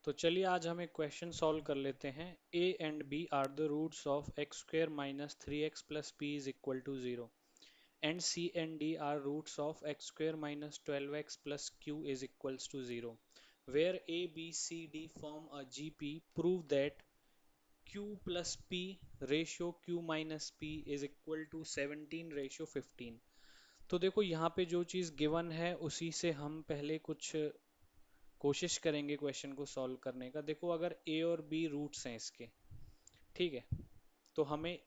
तो चलिए आज हम एक क्वेश्चन सॉल्व कर लेते हैं। a and b are the roots of x square minus three x plus P is equal to zero and c and d are roots of x square minus twelve x plus Q is equals to zero where a b c d form a gp prove that q plus p ratio q minus p is equal to 17 ratio 15। तो देखो यहाँ पे जो चीज़ given है उसी से हम पहले कुछ कोशिश करेंगे क्वेश्चन को सॉल्व करने का। देखो अगर a और b रूट्स हैं इसके, ठीक है, तो हमें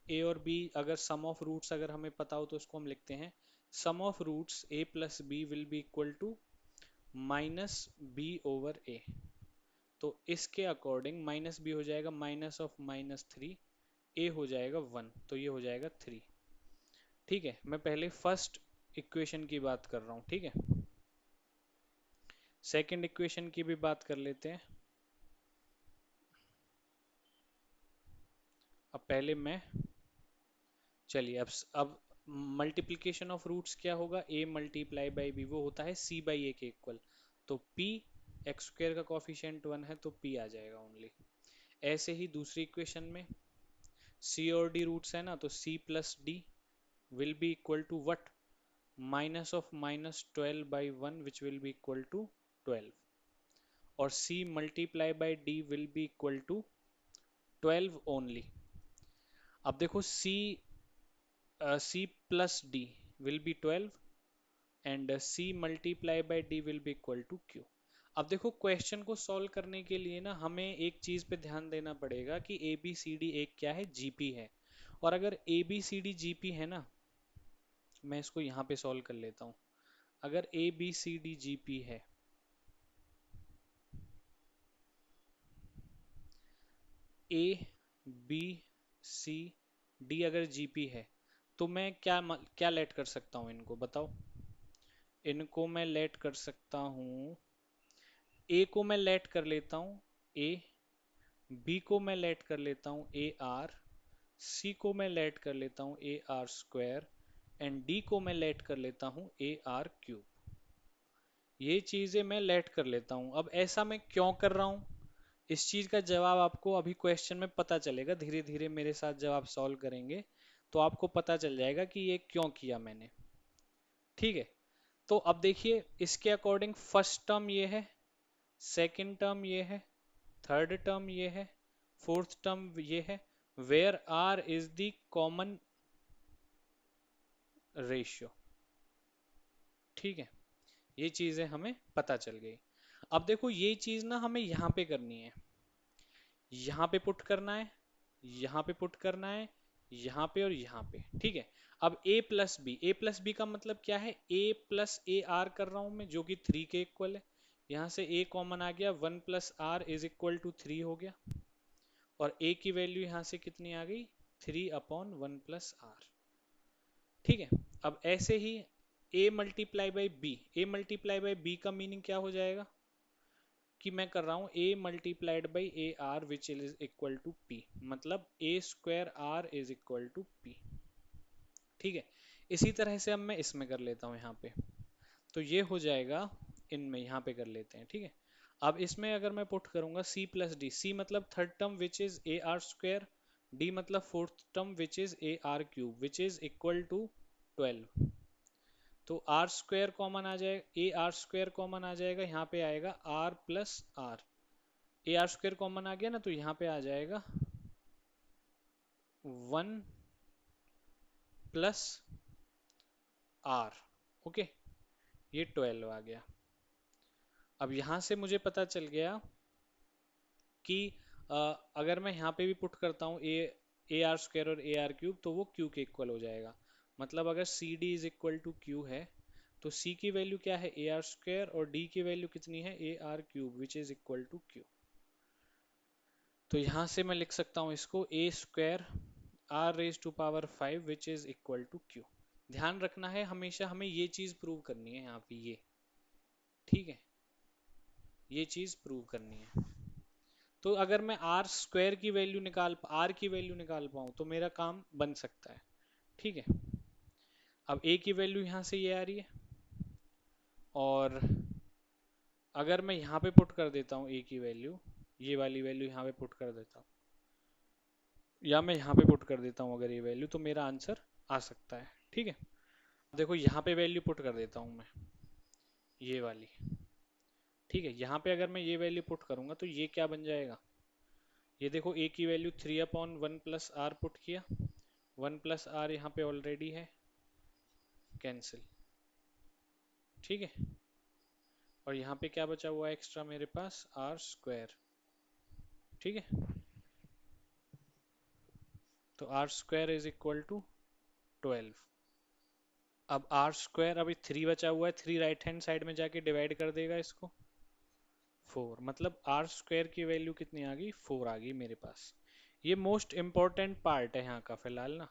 a और b अगर सम ऑफ रूट्स अगर हमें पता हो तो उसको हम लिखते हैं sum of roots a plus b will be equal to minus b over a। तो इसके अकॉर्डिंग माइनस b हो जाएगा minus of minus three, a हो जाएगा वन, तो ये हो जाएगा थ्री। ठीक है, मैं पहले फर्स्ट इक्वेशन की बात कर रहा हूँ, ठीक है। सेकंड इक्वेशन की भी बात कर लेते हैं। अब पहले मैं, चलिए अब मल्टीप्लिकेशन ऑफ रूट्स क्या होगा, a मल्टीप्लाई बाई b, वो होता है c बाई a के इक्वल। तो p एक्स स्क्वायर का कॉफिशिएंट वन है तो p आ जाएगा ओनली। ऐसे ही दूसरी इक्वेशन में c और d रूट्स है ना, तो c plus d will be equal to what, minus of minus twelve by one which will be equal to twelve. और c multiply by d will be equal to twelve only. अब देखो c plus d will be twelve and c multiply by d will be equal to q। अब देखो question को solve करने के लिए ना हमें एक चीज पे ध्यान देना पड़ेगा कि ए बी सी डी एक क्या है, जीपी है। और अगर A B C D GP है ना, मैं इसको यहाँ पे सॉल्व कर लेता हूँ। अगर A B C D GP है, ए बी सी डी अगर जीपी है, तो मैं क्या लेट कर सकता हूँ, इनको बताओ। इनको मैं लेट कर सकता हूँ, ए को मैं लेट कर लेता हूँ ए, बी को मैं लेट कर लेता हूँ ए आर, सी को मैं लेट कर लेता हूँ ए आर स्क्वायर एंड डी को मैं लेट कर लेता हूँ ए आर क्यूब। ये चीजें मैं लेट कर लेता हूँ। अब ऐसा मैं क्यों कर रहा हूँ, इस चीज का जवाब आपको अभी क्वेश्चन में पता चलेगा। धीरे धीरे मेरे साथ जब आप सॉल्व करेंगे तो आपको पता चल जाएगा कि ये क्यों किया मैंने, ठीक है। तो अब देखिए इसके अकॉर्डिंग फर्स्ट टर्म ये है, सेकंड टर्म ये है, थर्ड टर्म ये है, फोर्थ टर्म ये है, where R is the common ratio, ठीक है। ये चीजें हमें पता चल गई। अब देखो ये चीज ना हमें यहाँ पे करनी है, यहाँ पे पुट करना है, यहाँ पे पुट करना है, यहाँ पे और यहाँ पे, ठीक है। अब a प्लस बी का मतलब क्या है, a प्लस ए आर कर रहा हूं मैं जो कि थ्री के इक्वल है। यहाँ से a कॉमन आ गया, one plus R is equal to three हो गया। और a की वैल्यू यहाँ से कितनी आ गई, three upon one plus R, ठीक है। अब ऐसे ही a multiply by B, a multiply by B का मीनिंग क्या हो जाएगा कि मैं कर रहा हूँ a multiplied by A R which is equal to P, मतलब a square R is equal to P, ठीक है। इसी तरह से अब मैं इसमें कर लेता हूँ यहाँ पे, तो ये हो जाएगा, इनमें यहाँ पे कर लेते हैं, ठीक है। अब इसमें अगर मैं पुट करूंगा c प्लस डी, सी मतलब third term which is A R square, D मतलब fourth term which is A R cube which is equal to twelve. तो आर स्क्वायर कॉमन आ जाएगा, ए आर स्क्वायर कॉमन आ जाएगा, यहाँ पे आएगा R plus R, A R square common आ गया ना, तो यहाँ पे आ जाएगा वन प्लस आर, ओके, ये ट्वेल्व आ गया। अब यहाँ से मुझे पता चल गया कि अ, अगर मैं यहाँ पे भी पुट करता हूँ ए आर स्क्वायर और ए आर क्यूब, तो वो क्यू के इक्वल हो जाएगा। मतलब अगर C D is equal to Q है, तो सी की वैल्यू क्या है, ए आर स्क्वायर, और डी की वैल्यू कितनी है, A R cube which is equal to Q. तो यहाँ से मैं लिख सकता हूँ इसको A square R raise to power five which is equal to Q. ध्यान रखना है हमेशा हमें ये चीज प्रूव करनी है यहाँ पे, ये, ठीक है, ये चीज प्रूव करनी है। तो अगर मैं आर स्क्वायर की वैल्यू आर की वैल्यू निकाल पाऊँ तो मेरा काम बन सकता है, ठीक है। अब ए की वैल्यू यहाँ से ये आ रही है, और अगर मैं यहाँ पे पुट कर देता हूँ ए की वैल्यू, ये वाली वैल्यू यहाँ पे पुट कर देता हूँ, या मैं यहाँ पे पुट कर देता हूँ अगर ये वैल्यू, तो मेरा आंसर आ सकता है। ठीक है, देखो यहाँ पे वैल्यू पुट कर देता हूँ मैं, ये वाली। ठीक है, यहाँ पे अगर मैं ये वैल्यू पुट करूंगा तो ये क्या बन जाएगा, ये देखो ए की वैल्यू 3/1 प्लस आर पुट किया, 1 प्लस आर यहाँ पे ऑलरेडी है, कैंसिल। ठीक है, और यहाँ पे क्या बचा हुआ है एक्स्ट्रा मेरे पास, आर स्क्वायर। ठीक है, तो R square is equal to 12। अब आर स्क्वायर, अभी 3 बचा हुआ है, 3 राइट हैंड साइड में जाके डिवाइड कर देगा इसको, 4, मतलब आर स्क्वायर की वैल्यू कितनी आ गई, 4 आ गई मेरे पास। ये मोस्ट इंपॉर्टेंट पार्ट है यहाँ का फिलहाल ना।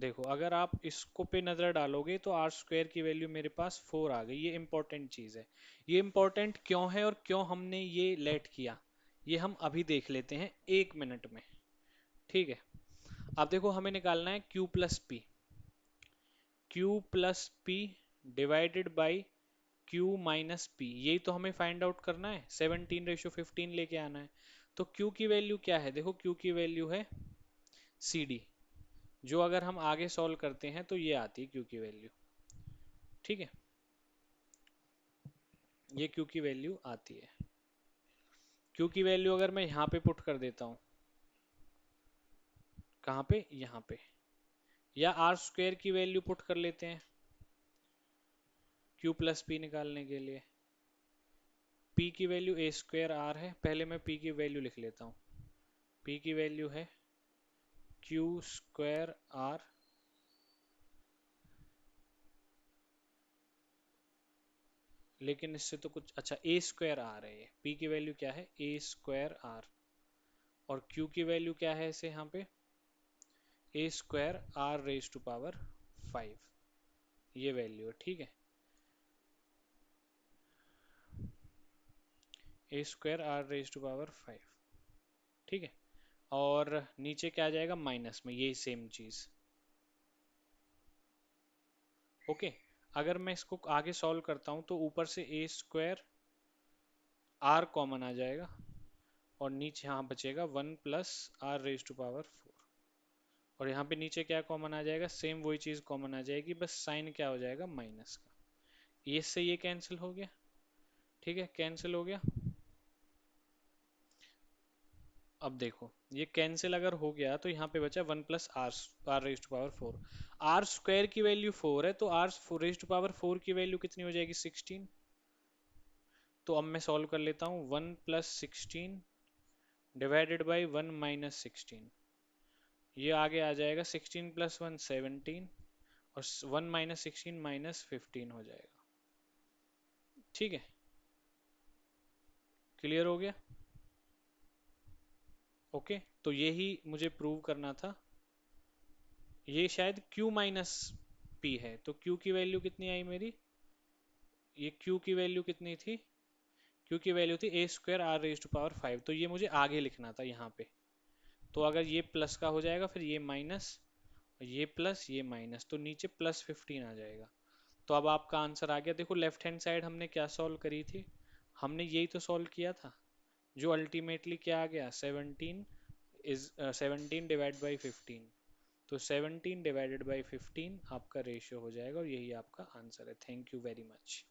देखो अगर आप इसको पे नजर डालोगे तो आर स्क्वायर की वैल्यू मेरे पास 4 आ गई, ये इंपॉर्टेंट चीज है। ये इंपॉर्टेंट क्यों है और क्यों हमने ये लेट किया, ये हम अभी देख लेते हैं 1 मिनट में। ठीक है, अब देखो हमें निकालना है Q plus P divided by Q minus P, यही तो हमें फाइंड आउट करना है, 17:15 लेके आना है। तो क्यू की वैल्यू क्या है, देखो क्यू की वैल्यू है सी डी, जो अगर हम आगे सॉल्व करते हैं तो ये आती है क्यू की वैल्यू। ठीक है, ये क्यू की वैल्यू आती है। क्यू की वैल्यू अगर मैं यहाँ पे पुट कर देता हूँ, कहाँ पे, यहाँ पे, या आर स्क्वायर की वैल्यू पुट कर लेते हैं क्यू प्लस पी निकालने के लिए। पी की वैल्यू ए स्क्वायर आर है, पहले मैं पी की वैल्यू लिख लेता हूँ, पी की वैल्यू है क्यू स्क्वायर आर, लेकिन इससे तो कुछ अच्छा, ए स्क्वायर आर है, ये पी की वैल्यू क्या है, ए स्क्वायर आर, और क्यू की वैल्यू क्या है इसे यहाँ पे, A square R raise to power 5, ये वैल्यू है। ठीक है, A square R raise to power 5। ठीक है, और नीचे क्या आ जाएगा माइनस में, ये सेम चीज। ओके, अगर मैं इसको आगे सॉल्व करता हूँ तो ऊपर से ए स्क्वायर आर कॉमन आ जाएगा, और नीचे यहाँ बचेगा 1 plus R raise to power 4, और यहाँ पे नीचे क्या कॉमन आ जाएगा, सेम वही चीज कॉमन आ जाएगी, बस साइन क्या हो जाएगा, माइनस का। ये इससे ये कैंसिल हो गया। ठीक है, कैंसिल हो गया। अब देखो ये कैंसिल अगर हो गया तो यहाँ पे बचा 1 plus R raise to power 4। R square की वैल्यू 4 है, तो आर रेज टू पावर 4 की वैल्यू कितनी हो जाएगी, 16। तो अब मैं सॉल्व कर लेता हूँ, 1 प्लस 16 डिवाइडेड बाई 1 माइनस 16, ये आगे आ जाएगा 16 + 1 17, और 1 - 16 -15 हो जाएगा। ठीक है, क्लियर हो गया। ओके, तो यही मुझे प्रूव करना था। ये शायद Q माइनस P है, तो Q की वैल्यू कितनी आई मेरी, ये Q की वैल्यू कितनी थी, Q की वैल्यू थी A square R raise to power 5, तो ये मुझे आगे लिखना था यहाँ पे। तो अगर ये प्लस का हो जाएगा, फिर ये माइनस, ये प्लस, ये माइनस, तो नीचे +15 आ जाएगा। तो अब आपका आंसर आ गया। देखो लेफ्ट हैंड साइड हमने क्या सॉल्व करी थी, हमने यही तो सॉल्व किया था, जो अल्टीमेटली क्या आ गया, 17 तो 17 डिवाइडेड बाई 15 आपका रेशियो हो जाएगा, और यही आपका आंसर है। Thank you very much.